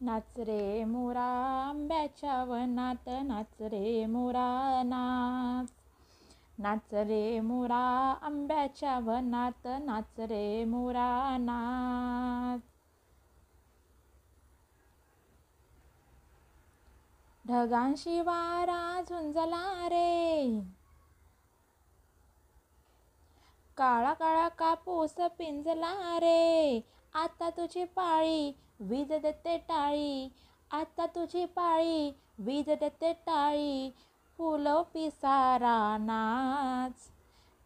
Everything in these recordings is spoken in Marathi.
नाच रे मोरा आंब्याच्या वनात, नाच रे मोरा नाच. नाच रे मोरा आंब्याच्या वनात, नाच रे मोरा नाच. ढगांशी वारा झुंजला रे, काळा काळा कापूस पिंजला रे. आता तुझी पाळी वीज देते टाळी, आता तुझी पाळी वीज देते टाळी. फुलं पिसारा नाच.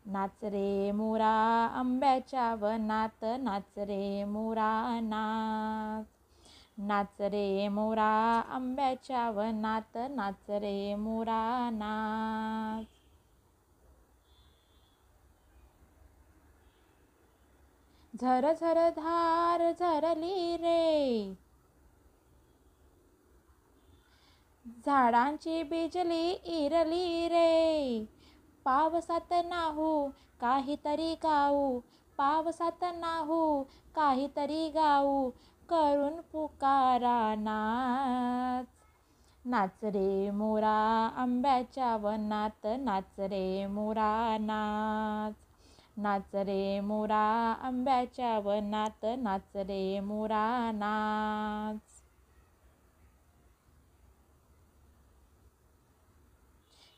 नाच रे मोरा आंब्याच्या वनात, नाच रे मोरा नाच. नाच रे मोरा आंब्याच्या वनात, नाच रे मोरा नाच. झर झर धार झरली रे, झाडांची बिजली इरली रे. पावसात नाहू काहीतरी गाऊ, पावसात नाहू काहीतरी गाऊ. करून पुकारा नाच. नाच रे मोरा आंब्याच्या वनात, नाच रे मोरा नाच. नाच रे मोरा आंब्याच्या वनात, नाच रे मोरा नाच.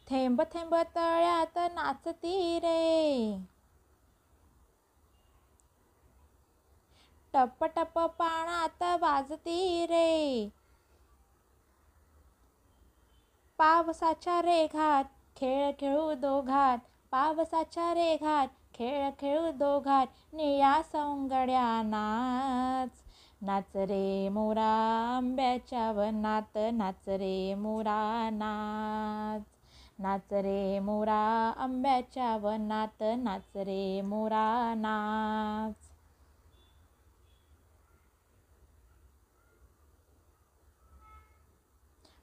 थेंब थेंब तळ्यात नाचती रे, टप टप पाण्यात वाजती रे. पावसाच्या रेघात खेळ खेळू दोघात, पावसाच्या रेघात खेळ खेळू दोघात. निळ्या सौंगड्या नाच. नाच रे मोरा आंब्याच्या वनात, नाच रे मोरा नाच. नाच रे मोरा आंब्याच्या वनात, नाच रे मोरा नाच.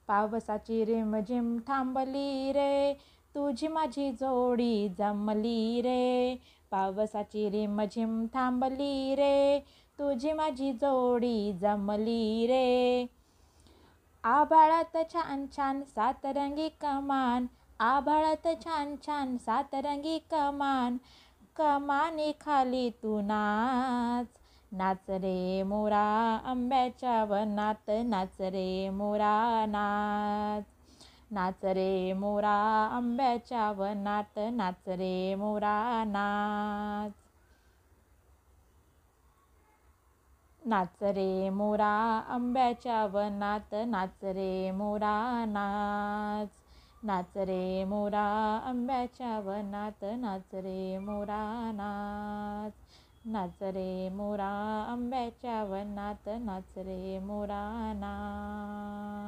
पावसाची रिमझिम थांबली रे, तुझी माझी जोडी जमली रे. पावसाची रिमझिम थांबली रे, तुझी माझी जोडी जमली रे. आभाळात छान छान सातरंगी कमान, आभाळात छान छान सातरंगी कमान. कमानी खाली तू नाच. नाच रे मोरा आंब्याच्या वनात, नाच रे मोरा नाच. नाच रे मोरा आंब्याच्या वनात, नाच रे मोरा नाच. नाच रे मोरा आंब्याच्या वनात, नाच रे मोरा नाच. नाच रे मोरा आंब्याच्या वनात, नाच रे मोरा नाच. नाच रे मोरा आंब्याच्या वनात, नाच रे मोरा नाच.